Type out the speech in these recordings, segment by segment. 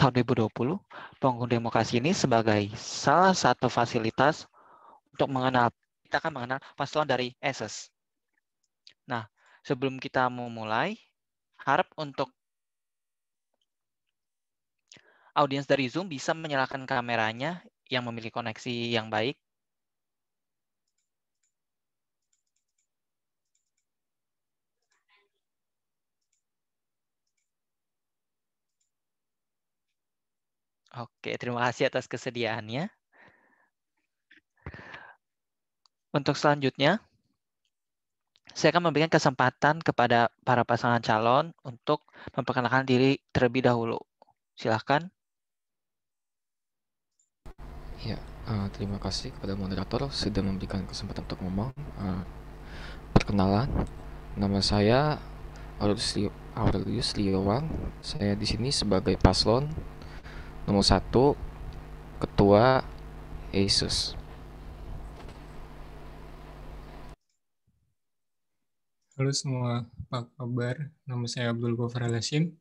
tahun 2020, Panggung Demokrasi ini sebagai salah satu fasilitas untuk kita akan mengenal paslon dari ASES. Nah, sebelum kita memulai, harap untuk audiens dari Zoom bisa menyalakan kameranya yang memiliki koneksi yang baik. Oke, terima kasih atas kesediaannya. Untuk selanjutnya, saya akan memberikan kesempatan kepada para pasangan calon untuk memperkenalkan diri terlebih dahulu. Silakan. Ya, terima kasih kepada moderator sudah memberikan kesempatan untuk ngomong. Perkenalan, nama saya Aurelius Liowang. Saya di sini sebagai paslon nomor 1, Ketua ASUS. Halo semua, apa kabar? Nama saya Abdul Ghaffar Al-Hashim.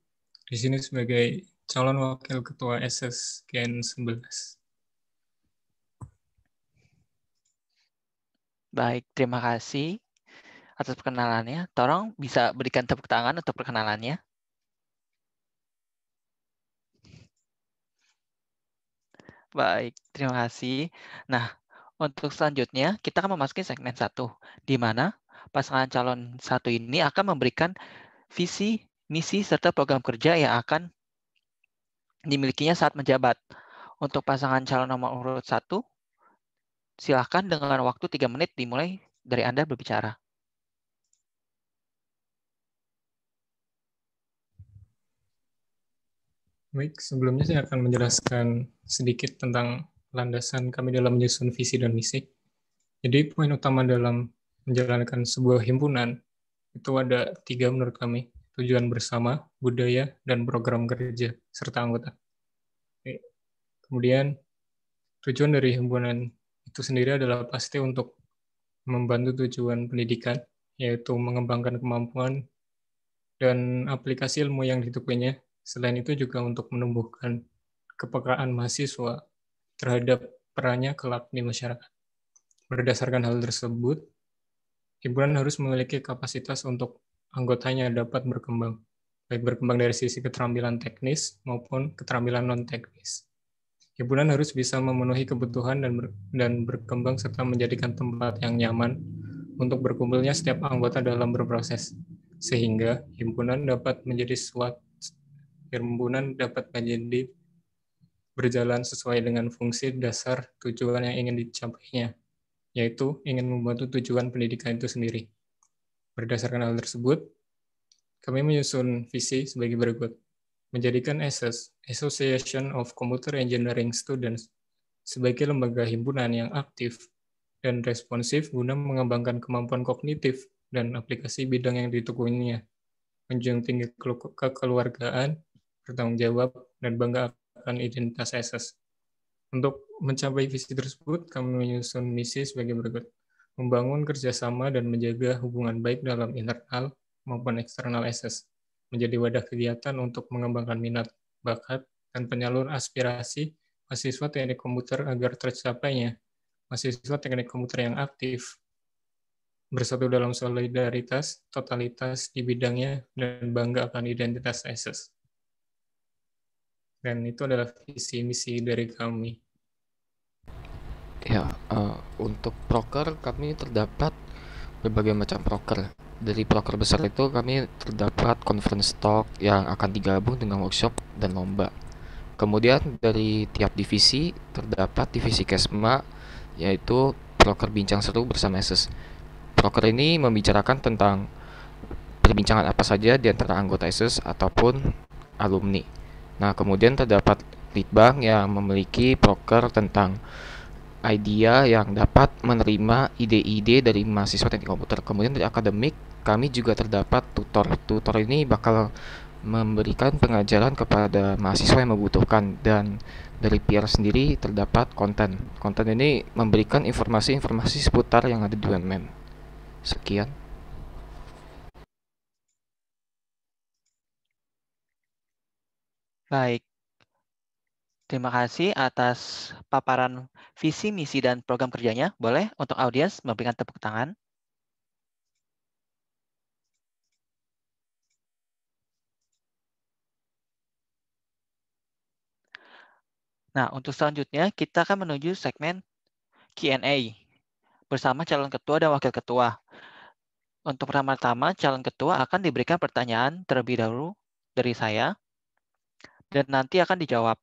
Di sini sebagai calon wakil ketua ASUS Gen 11. Baik, terima kasih atas perkenalannya. Tolong bisa berikan tepuk tangan untuk perkenalannya. Baik, terima kasih. Nah, untuk selanjutnya kita akan memasuki segmen 1, di mana pasangan calon 1 ini akan memberikan visi, misi, serta program kerja yang akan dimilikinya saat menjabat. Untuk pasangan calon nomor urut 1, silakan dengan waktu 3 menit dimulai dari Anda berbicara. Baik, sebelumnya saya akan menjelaskan sedikit tentang landasan kami dalam menyusun visi dan misi. Jadi poin utama dalam menjalankan sebuah himpunan itu ada 3 menurut kami: tujuan bersama, budaya, dan program kerja serta anggota. Oke. Kemudian tujuan dari himpunan itu sendiri adalah pasti untuk membantu tujuan pendidikan, yaitu mengembangkan kemampuan dan aplikasi ilmu yang ditekuninya. Selain itu juga untuk menumbuhkan kepekaan mahasiswa terhadap perannya kelak di masyarakat. Berdasarkan hal tersebut, himpunan harus memiliki kapasitas untuk anggotanya dapat berkembang, baik berkembang dari sisi keterampilan teknis maupun keterampilan non-teknis. Himpunan harus bisa memenuhi kebutuhan dan berkembang serta menjadikan tempat yang nyaman untuk berkumpulnya setiap anggota dalam berproses, sehingga himpunan dapat menjadi berjalan sesuai dengan fungsi dasar tujuan yang ingin dicapainya, yaitu ingin membantu tujuan pendidikan itu sendiri. Berdasarkan hal tersebut, kami menyusun visi sebagai berikut: menjadikan ASUS, Association of Computer Engineering Students, sebagai lembaga himpunan yang aktif dan responsif guna mengembangkan kemampuan kognitif dan aplikasi bidang yang ditekuninya, menjunjung tinggi kekeluargaan, bertanggung jawab, dan bangga akan identitas ASUS. Untuk mencapai visi tersebut, kami menyusun misi sebagai berikut: membangun kerjasama dan menjaga hubungan baik dalam internal maupun eksternal ASUS, menjadi wadah kegiatan untuk mengembangkan minat, bakat, dan penyalur aspirasi mahasiswa teknik komputer agar tercapainya mahasiswa teknik komputer yang aktif, bersatu dalam solidaritas, totalitas di bidangnya, dan bangga akan identitas ASUS. Dan itu adalah visi misi dari kami. Ya, untuk proker kami terdapat berbagai macam proker. Dari proker besar itu kami terdapat conference talk yang akan digabung dengan workshop dan lomba. Kemudian dari tiap divisi terdapat divisi Kesma, yaitu proker bincang seru bersama ASUS. Proker ini membicarakan tentang perbincangan apa saja di antara anggota ASUS ataupun alumni. Nah, kemudian terdapat Litbang yang memiliki proker tentang idea yang dapat menerima ide-ide dari mahasiswa teknik komputer. Kemudian dari akademik, kami juga terdapat tutor. Tutor ini bakal memberikan pengajaran kepada mahasiswa yang membutuhkan, dan dari PR sendiri terdapat konten. Konten ini memberikan informasi-informasi seputar yang ada di UNMEM. Sekian. Baik, Terima kasih atas paparan visi, misi, dan program kerjanya. Boleh untuk audiens memberikan tepuk tangan. Nah, untuk selanjutnya kita akan menuju segmen Q&A bersama calon ketua dan wakil ketua. Untuk pertama-tama, calon ketua akan diberikan pertanyaan terlebih dahulu dari saya, dan nanti akan dijawab.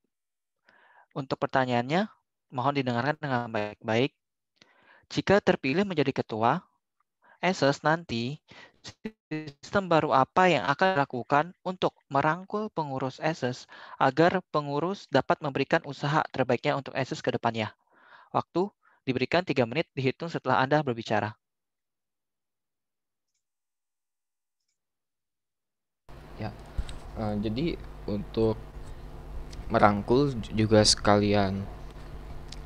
Untuk pertanyaannya, mohon didengarkan dengan baik-baik. Jika terpilih menjadi ketua, ESES nanti, sistem baru apa yang akan dilakukan untuk merangkul pengurus ESES agar pengurus dapat memberikan usaha terbaiknya untuk ESES ke depannya? Waktu diberikan 3 menit dihitung setelah Anda berbicara. Ya, jadi untuk merangkul juga sekalian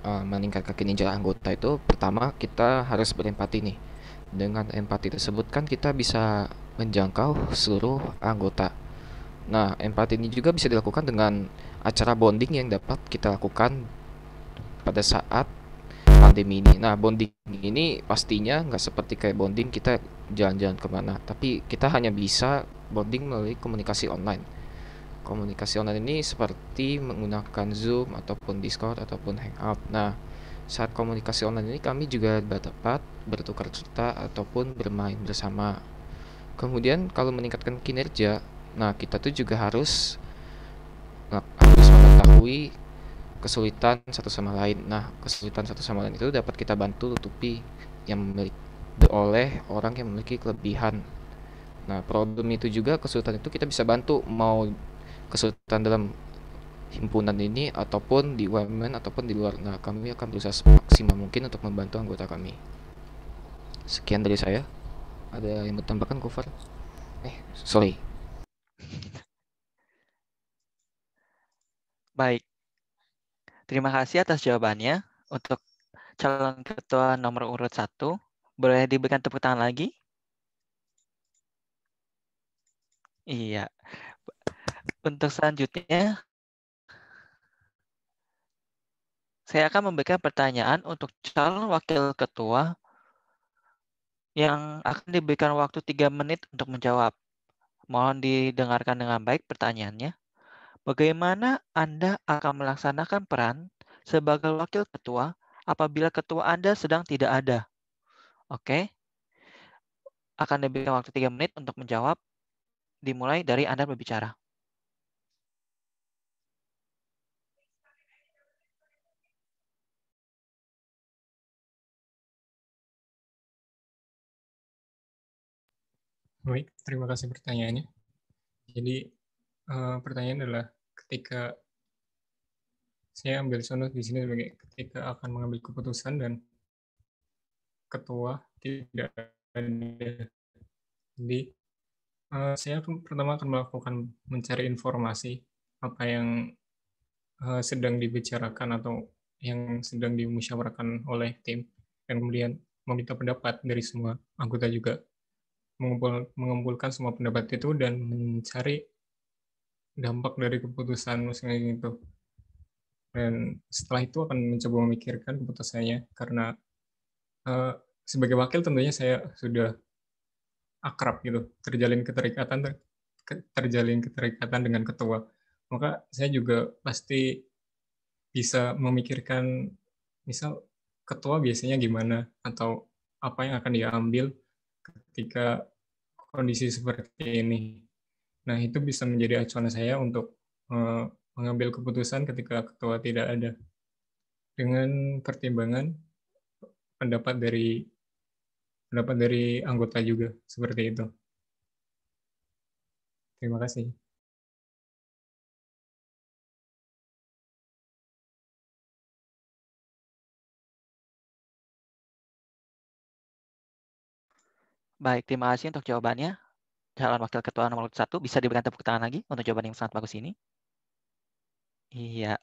meningkatkan kinerja anggota itu, pertama kita harus berempati nih. Dengan empati tersebut kan kita bisa menjangkau seluruh anggota. Nah, empati ini juga bisa dilakukan dengan acara bonding yang dapat kita lakukan pada saat pandemi ini. Nah, bonding ini pastinya nggak seperti kayak bonding kita jalan-jalan kemana, tapi kita hanya bisa bonding melalui komunikasi online. Komunikasi online ini seperti menggunakan Zoom ataupun Discord ataupun Hangout. Nah, saat komunikasi online ini kami juga dapat bertukar cerita ataupun bermain bersama. Kemudian kalau meningkatkan kinerja, nah kita tuh juga harus mengetahui kesulitan satu sama lain. Nah, kesulitan satu sama lain itu dapat kita bantu tutupi yang memiliki oleh orang yang memiliki kelebihan. Nah, problem itu juga, kesulitan itu kita bisa bantu, mau kesulitan dalam himpunan ini ataupun di UMN ataupun di luar. Nah, kami akan berusaha semaksimal mungkin untuk membantu anggota kami. Sekian dari saya. Ada yang bertambahkan, Gofar? Sorry. Baik, terima kasih atas jawabannya. Untuk calon ketua nomor urut 1, boleh diberikan tepuk tangan lagi? Iya. Untuk selanjutnya, saya akan memberikan pertanyaan untuk calon wakil ketua yang akan diberikan waktu 3 menit untuk menjawab. Mohon didengarkan dengan baik pertanyaannya. Bagaimana Anda akan melaksanakan peran sebagai wakil ketua apabila ketua Anda sedang tidak ada? Oke, akan diberikan waktu 3 menit untuk menjawab, dimulai dari Anda berbicara. Baik, terima kasih pertanyaannya. Jadi pertanyaan adalah ketika saya ambil contoh di sini sebagai ketika akan mengambil keputusan dan ketua tidak ada. Jadi saya pertama akan melakukan mencari informasi apa yang sedang dibicarakan atau yang sedang dimusyawarahkan oleh tim, dan kemudian meminta pendapat dari semua anggota juga, mengumpulkan semua pendapat itu dan mencari dampak dari keputusan masing-masing itu. Dan setelah itu akan mencoba memikirkan keputusannya, karena sebagai wakil tentunya saya sudah akrab gitu, terjalin keterikatan dengan ketua. Maka saya juga pasti bisa memikirkan, misal ketua biasanya gimana atau apa yang akan diambil ketika kondisi seperti ini. Nah, itu bisa menjadi acuan saya untuk mengambil keputusan ketika ketua tidak ada, dengan pertimbangan pendapat dari anggota juga, seperti itu. Terima kasih. Baik, terima kasih untuk jawabannya. Calon wakil ketua nomor 1, bisa diberikan tepuk tangan lagi untuk jawaban yang sangat bagus ini. Iya.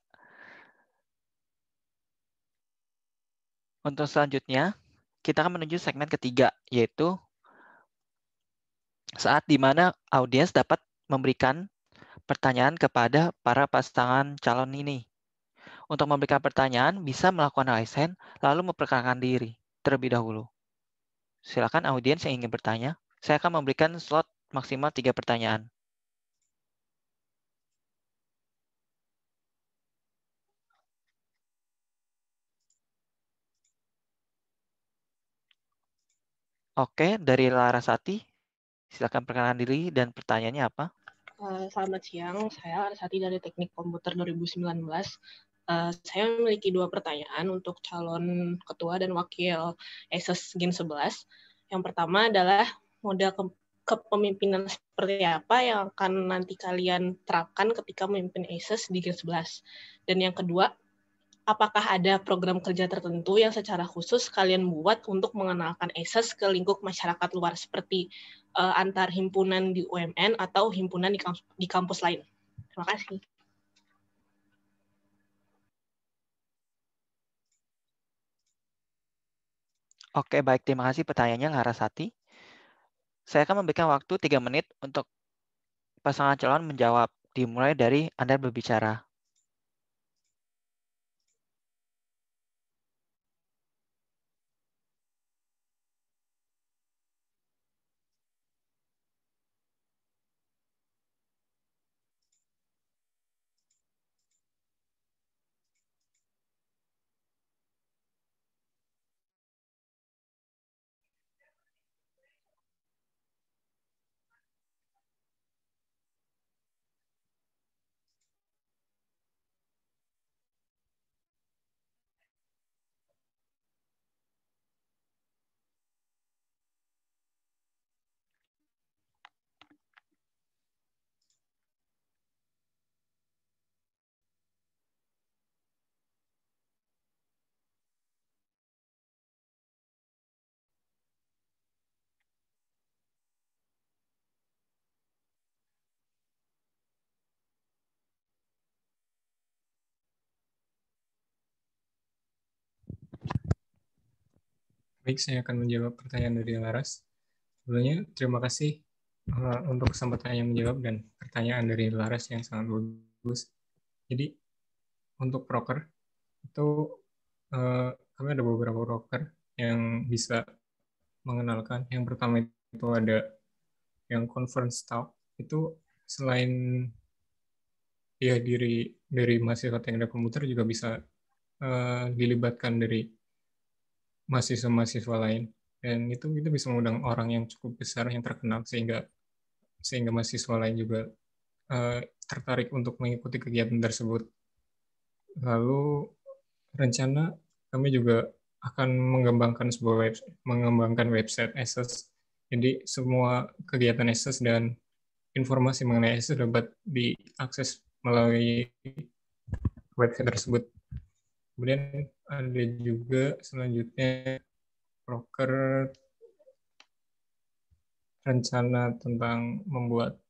Untuk selanjutnya, kita akan menuju segmen ketiga, yaitu saat di mana audiens dapat memberikan pertanyaan kepada para pasangan calon ini. Untuk memberikan pertanyaan, bisa melakukan raise hand, lalu memperkenalkan diri terlebih dahulu. Silakan audiens yang ingin bertanya. Saya akan memberikan slot maksimal 3 pertanyaan. Oke, dari Larasati, silakan perkenalkan diri dan pertanyaannya apa? Selamat siang, saya Larasati dari Teknik Komputer 2019. Saya memiliki 2 pertanyaan untuk calon ketua dan wakil ASUS Gen 11. Yang pertama adalah model kepemimpinan seperti apa yang akan nanti kalian terapkan ketika memimpin ASUS di Gen 11. Dan yang kedua, apakah ada program kerja tertentu yang secara khusus kalian buat untuk mengenalkan ASUS ke lingkup masyarakat luar seperti antar himpunan di UMN atau himpunan di kampus lain? Terima kasih. Oke, baik. Terima kasih pertanyaannya, Larasati. Saya akan memberikan waktu 3 menit untuk pasangan calon menjawab. Dimulai dari Anda berbicara. Baik, saya akan menjawab pertanyaan dari Laras. Sebelumnya, terima kasih untuk kesempatannya menjawab dan pertanyaan dari Laras yang sangat bagus. Jadi, untuk proker, itu kami ada beberapa proker yang bisa mengenalkan. Yang pertama itu ada yang conference talk. Itu selain ya dari mahasiswa teknik komputer juga bisa dilibatkan dari mahasiswa-mahasiswa lain, dan itu bisa mengundang orang yang cukup besar yang terkenal sehingga mahasiswa lain juga tertarik untuk mengikuti kegiatan tersebut. Lalu rencana kami juga akan mengembangkan website ASUS. Jadi semua kegiatan ASUS dan informasi mengenai ASUS dapat diakses melalui website tersebut. Kemudian ada juga selanjutnya proker rencana tentang membuat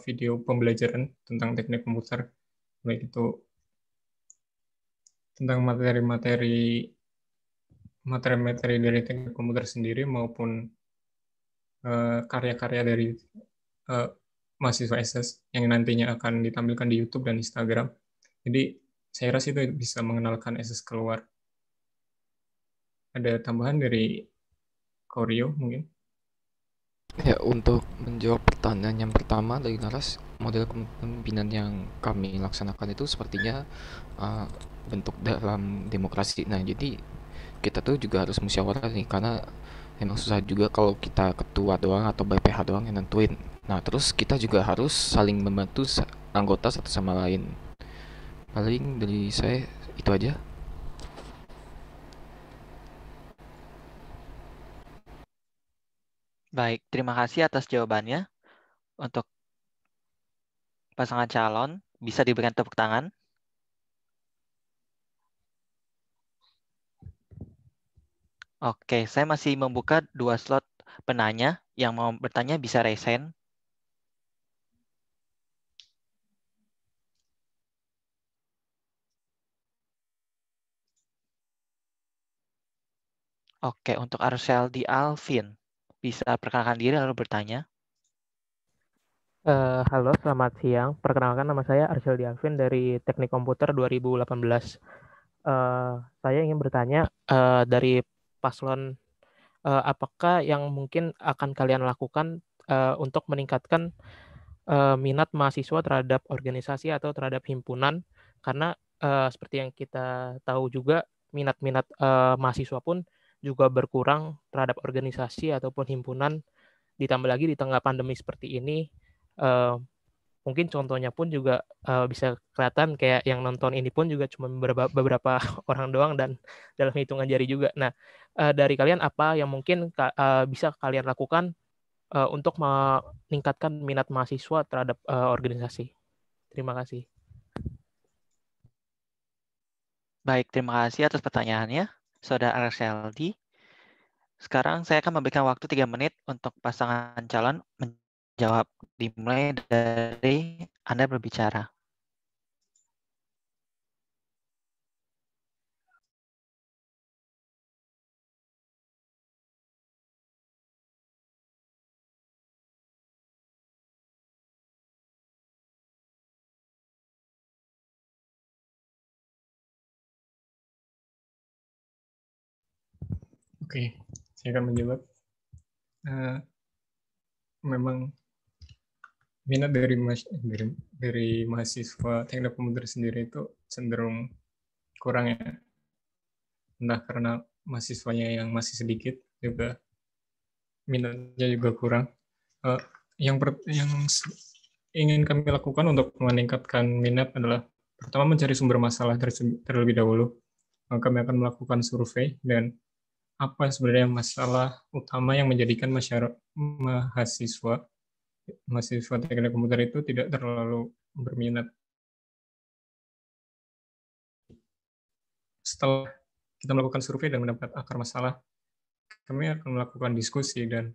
video pembelajaran tentang teknik komputer, baik itu tentang materi-materi dari teknik komputer sendiri maupun karya-karya dari mahasiswa SS yang nantinya akan ditampilkan di YouTube dan Instagram. Jadi saya rasa itu bisa mengenalkan SS keluar. Ada tambahan dari Koryo mungkin? Ya, untuk menjawab pertanyaan yang pertama dari Laras, model kepemimpinan yang kami laksanakan itu sepertinya bentuk dalam demokrasi. Nah, jadi kita tuh juga harus musyawarah nih, karena emang susah juga kalau kita ketua doang atau BPH doang yang nentuin. Nah, terus kita juga harus saling membantu anggota satu sama lain. Paling dari saya itu aja. Baik, terima kasih atas jawabannya. Untuk pasangan calon, bisa diberikan tepuk tangan. Oke, saya masih membuka 2 slot penanya. Yang mau bertanya bisa raise hand. Oke, untuk Arseldi Alvin, bisa perkenalkan diri lalu bertanya. Halo, selamat siang. Perkenalkan, nama saya Arsyil Diavin dari Teknik Komputer 2018. Saya ingin bertanya, dari paslon, apakah yang mungkin akan kalian lakukan untuk meningkatkan minat mahasiswa terhadap organisasi atau terhadap himpunan? Karena seperti yang kita tahu juga, minat-minat mahasiswa pun juga berkurang terhadap organisasi ataupun himpunan, ditambah lagi di tengah pandemi seperti ini. eh, Mungkin contohnya pun juga bisa kelihatan kayak yang nonton ini pun juga cuma beberapa orang doang dan dalam hitungan jari juga. Nah, dari kalian apa yang mungkin bisa kalian lakukan untuk meningkatkan minat mahasiswa terhadap organisasi? Terima kasih. Baik, terima kasih atas pertanyaannya, Saudara Arseldi. Sekarang saya akan memberikan waktu 3 menit untuk pasangan calon menjawab, dimulai dari Anda berbicara. Oke, saya akan menjawab. Memang minat dari mahasiswa teknik komputer sendiri itu cenderung kurang ya. Entah karena mahasiswanya yang masih sedikit, juga minatnya juga kurang. Yang ingin kami lakukan untuk meningkatkan minat adalah pertama mencari sumber masalah terlebih dahulu. Kami akan melakukan survei dan apa sebenarnya masalah utama yang menjadikan mahasiswa teknik komputer itu tidak terlalu berminat. Setelah kita melakukan survei dan mendapat akar masalah, kami akan melakukan diskusi dan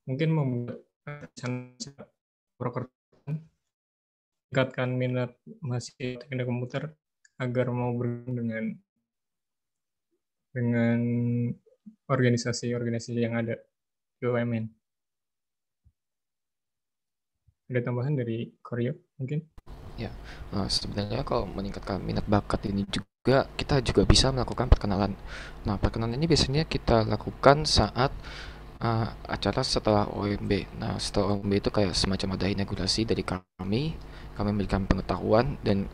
mungkin membuat proker meningkatkan minat mahasiswa teknik komputer agar mau bergabung dengan organisasi-organisasi yang ada BUMN. Ada tambahan dari Koryo mungkin? Ya, sebenarnya kalau meningkatkan minat bakat ini juga kita juga bisa melakukan perkenalan. Nah, perkenalan ini biasanya kita lakukan saat acara setelah OMB. Nah, setelah OMB itu kayak semacam ada inaugurasi dari kami memberikan pengetahuan dan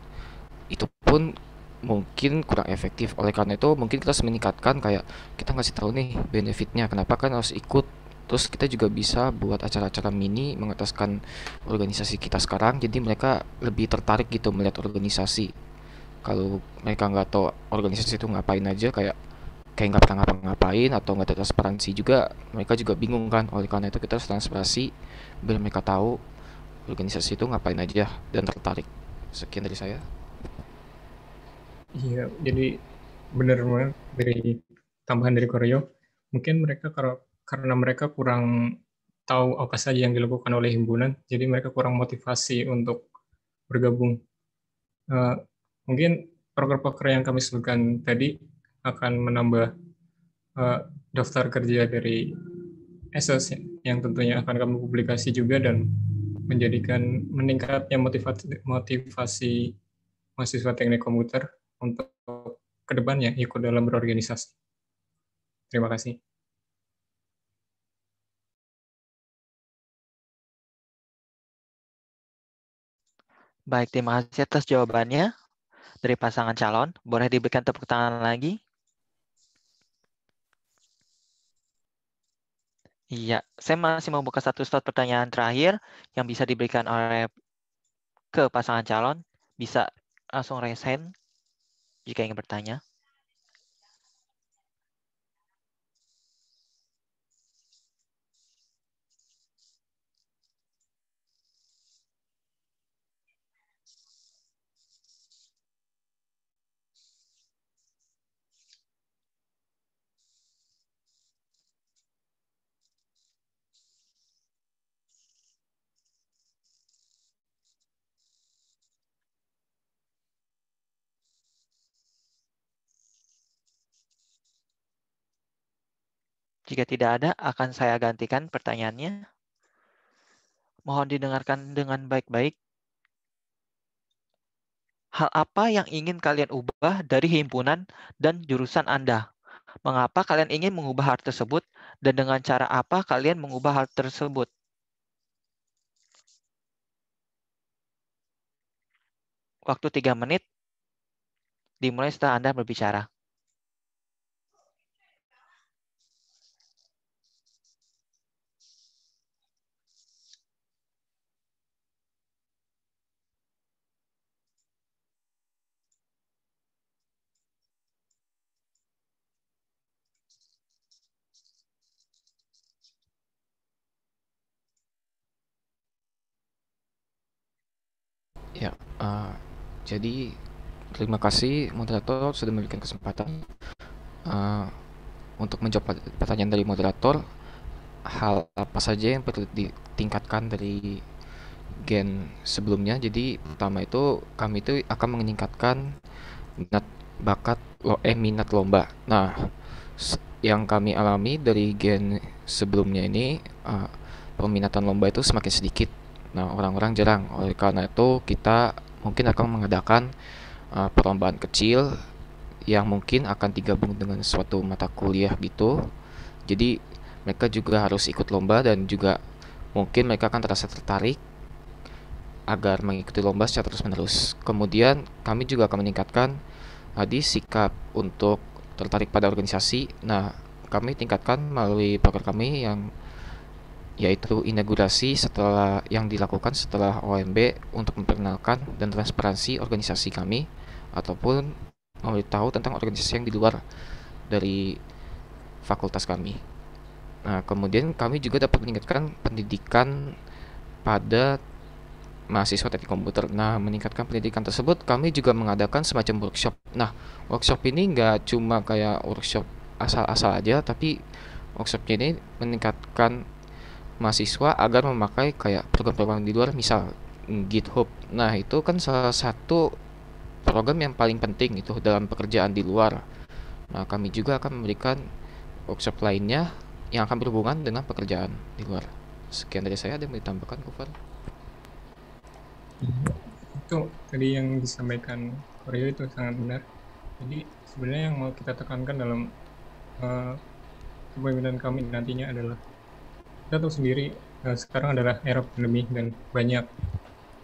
itu pun mungkin kurang efektif. Oleh karena itu mungkin kita harus meningkatkan kayak kita ngasih tahu nih benefitnya, kenapa kan harus ikut. Terus kita juga bisa buat acara-acara mini mengetaskan organisasi kita sekarang, jadi mereka lebih tertarik gitu melihat organisasi. Kalau mereka nggak tahu organisasi itu ngapain aja, kayak nggak pernah ngapa-ngapain atau nggak ada transparansi juga, mereka juga bingung kan. Oleh karena itu kita harus transparansi biar mereka tahu organisasi itu ngapain aja dan tertarik. Sekian dari saya. Iya, jadi benar banget dari tambahan dari Koryo. Mungkin mereka karena mereka kurang tahu apa saja yang dilakukan oleh himpunan, jadi mereka kurang motivasi untuk bergabung. Mungkin proker-proker yang kami sebutkan tadi akan menambah daftar kerja dari ESOS yang tentunya akan kami publikasi juga dan meningkatnya motivasi mahasiswa teknik komputer untuk kedepannya ikut dalam berorganisasi. Terima kasih. Baik, terima kasih atas jawabannya dari pasangan calon. Boleh diberikan tepuk tangan lagi? Iya, saya masih membuka satu slot pertanyaan terakhir yang bisa diberikan oleh ke pasangan calon. Bisa langsung raise hand jika ingin bertanya. Jika tidak ada, akan saya gantikan pertanyaannya. Mohon didengarkan dengan baik-baik. Hal apa yang ingin kalian ubah dari himpunan dan jurusan Anda? Mengapa kalian ingin mengubah hal tersebut dan dengan cara apa kalian mengubah hal tersebut? Waktu 3 menit dimulai setelah Anda berbicara. Ya, jadi terima kasih moderator sudah memberikan kesempatan untuk menjawab pertanyaan dari moderator. Hal apa saja yang perlu ditingkatkan dari gen sebelumnya? Jadi pertama itu kami itu akan meningkatkan minat minat lomba. Nah, yang kami alami dari gen sebelumnya ini, peminatan lomba itu semakin sedikit. Nah, orang-orang jarang. Oleh karena itu kita mungkin akan mengadakan perlombaan kecil yang mungkin akan digabung dengan suatu mata kuliah gitu. Jadi mereka juga harus ikut lomba dan juga mungkin mereka akan terasa tertarik agar mengikuti lomba secara terus-menerus. Kemudian kami juga akan meningkatkan sikap untuk tertarik pada organisasi. Nah, kami tingkatkan melalui program kami yang yaitu inaugurasi yang dilakukan setelah OMB untuk memperkenalkan dan transparansi organisasi kami ataupun memberitahu tentang organisasi yang di luar dari fakultas kami. Nah, kemudian kami juga dapat meningkatkan pendidikan pada mahasiswa teknik komputer. Nah, meningkatkan pendidikan tersebut kami juga mengadakan semacam workshop. Nah, workshop ini nggak cuma kayak workshop asal-asal aja, tapi workshopnya ini meningkatkan mahasiswa agar memakai kayak program-program di luar, misal GitHub. Nah, itu kan salah satu program yang paling penting itu dalam pekerjaan di luar. Nah, kami juga akan memberikan workshop lainnya yang akan berhubungan dengan pekerjaan di luar. Sekian dari saya, ada yang mau ditambahkan, Gufar? Itu tadi yang disampaikan Koryo itu sangat benar. Jadi sebenarnya yang mau kita tekankan dalam kepemimpinan kami nantinya adalah kita tahu sendiri sekarang adalah era pandemi dan banyak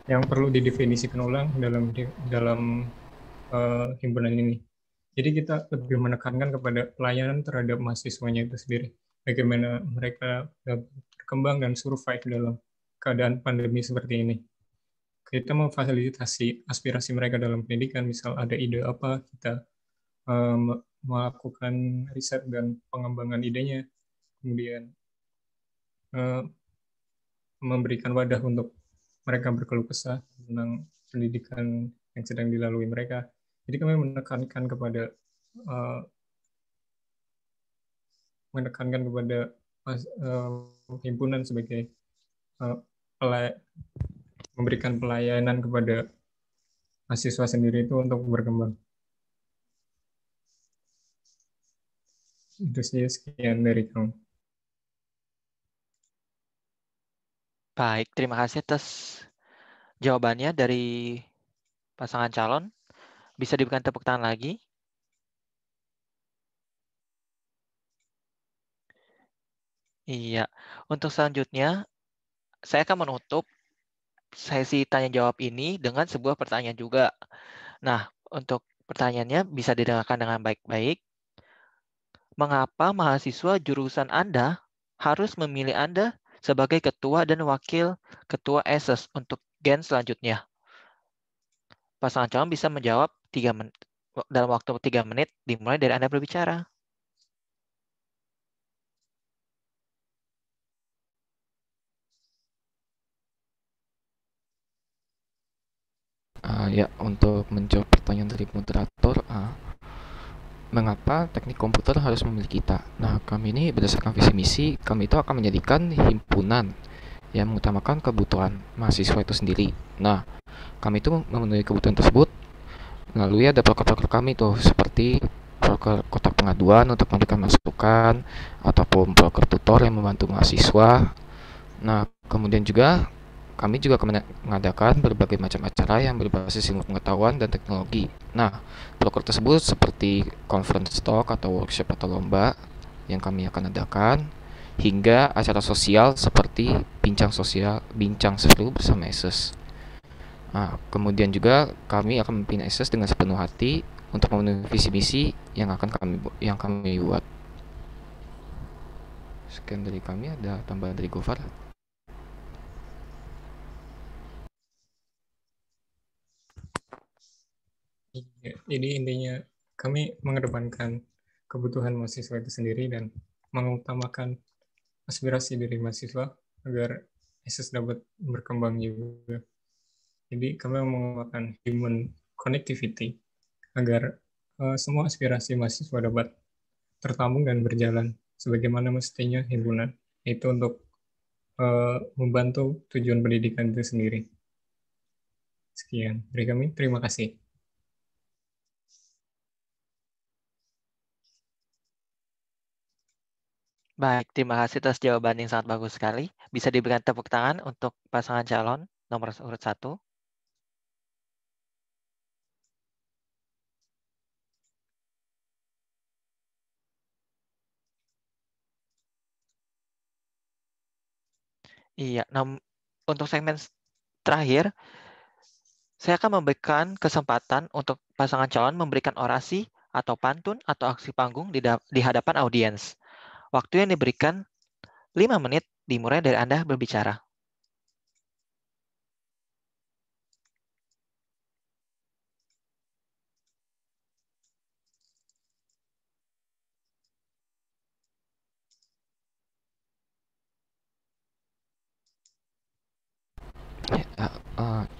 yang perlu didefinisikan ulang dalam himpunan ini. Jadi kita lebih menekankan kepada pelayanan terhadap mahasiswanya itu sendiri. Bagaimana mereka berkembang dan survive dalam keadaan pandemi seperti ini. Kita memfasilitasi aspirasi mereka dalam pendidikan, misal ada ide apa, kita melakukan riset dan pengembangan idenya, kemudian memberikan wadah untuk mereka berkeluh kesah tentang pendidikan yang sedang dilalui mereka. Jadi kami menekankan kepada himpunan sebagai memberikan pelayanan kepada mahasiswa sendiri itu untuk berkembang. Itu sih, sekian dari kamu. Baik, terima kasih atas jawabannya dari pasangan calon. Bisa diberikan tepuk tangan lagi. Iya, untuk selanjutnya saya akan menutup sesi tanya jawab ini dengan sebuah pertanyaan juga. Nah, untuk pertanyaannya bisa didengarkan dengan baik-baik. Mengapa mahasiswa jurusan Anda harus memilih Anda sebagai ketua dan wakil ketua ESES untuk gen selanjutnya? Pasangan calon bisa menjawab dalam waktu 3 menit dimulai dari Anda berbicara. Ya, untuk menjawab pertanyaan dari moderator, mengapa teknik komputer harus memiliki kita? Nah, kami ini berdasarkan visi misi, kami itu akan menjadikan himpunan yang mengutamakan kebutuhan mahasiswa itu sendiri. Nah, kami itu memenuhi kebutuhan tersebut melalui ada proker-proker kami tuh, seperti proker kotak pengaduan untuk memberikan masukan ataupun proker tutor yang membantu mahasiswa. Nah, kemudian juga kami juga mengadakan berbagai macam acara yang berbasis ilmu pengetahuan dan teknologi. Nah, proker tersebut seperti conference talk atau workshop atau lomba yang kami akan adakan, hingga acara sosial seperti bincang seru bersama ESES. Nah, kemudian juga kami akan memimpin ESES dengan sepenuh hati untuk memenuhi visi misi yang kami buat. Sekian dari kami. Ada tambahan dari Gofar? Jadi intinya kami mengedepankan kebutuhan mahasiswa itu sendiri dan mengutamakan aspirasi dari mahasiswa agar ESES dapat berkembang juga. Jadi kami menggunakan human connectivity agar semua aspirasi mahasiswa dapat tertampung dan berjalan sebagaimana mestinya himpunan, itu untuk membantu tujuan pendidikan itu sendiri. Sekian dari kami, terima kasih. Baik, terima kasih atas jawaban yang sangat bagus sekali. Bisa diberikan tepuk tangan untuk pasangan calon nomor urut 1. Iya, untuk segmen terakhir, saya akan memberikan kesempatan untuk pasangan calon memberikan orasi atau pantun atau aksi panggung di hadapan audiens. Waktu yang diberikan 5 menit dimulai dari Anda berbicara.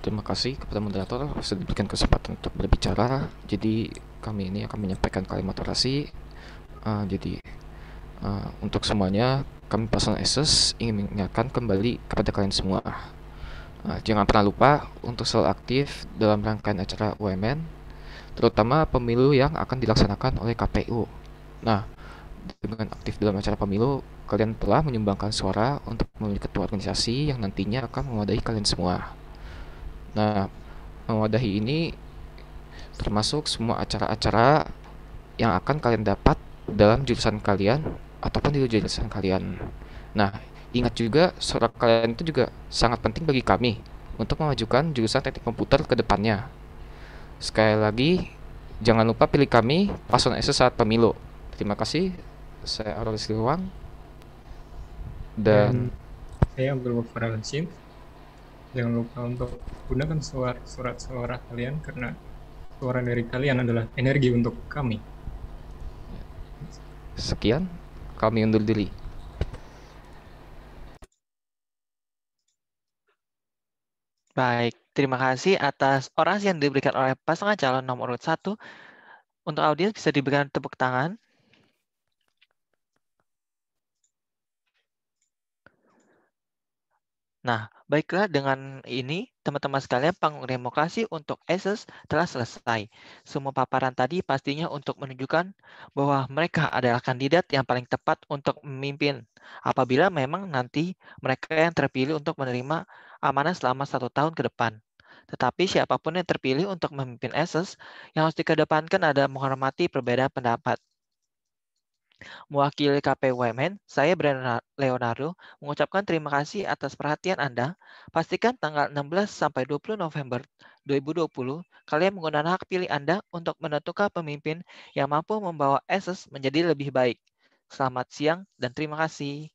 Terima kasih kepada moderator sudah diberikan kesempatan untuk berbicara. Jadi kami ini akan menyampaikan kalimat orasi. Untuk semuanya, kami pasangan ESES ingin mengingatkan kembali kepada kalian semua. Jangan pernah lupa untuk selalu aktif dalam rangkaian acara UMN, terutama pemilu yang akan dilaksanakan oleh KPU. Nah, dengan aktif dalam acara pemilu, kalian telah menyumbangkan suara untuk memilih ketua organisasi yang nantinya akan mewadahi kalian semua. Nah, mewadahi ini termasuk semua acara-acara yang akan kalian dapat dalam jurusan kalian ataupun di luar jurusan kalian. Nah, ingat juga suara kalian itu juga sangat penting bagi kami untuk memajukan jurusan teknik komputer ke depannya. Sekali lagi, jangan lupa pilih kami paslon ESES saat pemilu. Terima kasih. Saya Aurel Siliwang dan saya Abdul Ghaffar Al-Hashim. Jangan lupa untuk gunakan surat suara kalian karena suara dari kalian adalah energi untuk kami. Sekian, kami undur diri. Baik, terima kasih atas orasi yang diberikan oleh pasangan calon nomor urut 1. Untuk audiens bisa diberikan tepuk tangan. Nah, baiklah, dengan ini teman-teman sekalian, panggung demokrasi untuk ESES telah selesai. Semua paparan tadi pastinya untuk menunjukkan bahwa mereka adalah kandidat yang paling tepat untuk memimpin apabila memang nanti mereka yang terpilih untuk menerima amanah selama 1 tahun ke depan. Tetapi siapapun yang terpilih untuk memimpin ESES, yang harus dikedepankan adalah menghormati perbedaan pendapat. Mewakili KPUMN, saya Brandon Leonardo mengucapkan terima kasih atas perhatian Anda. Pastikan tanggal 16 sampai 20 November 2020, kalian menggunakan hak pilih Anda untuk menentukan pemimpin yang mampu membawa ESES menjadi lebih baik. Selamat siang dan terima kasih.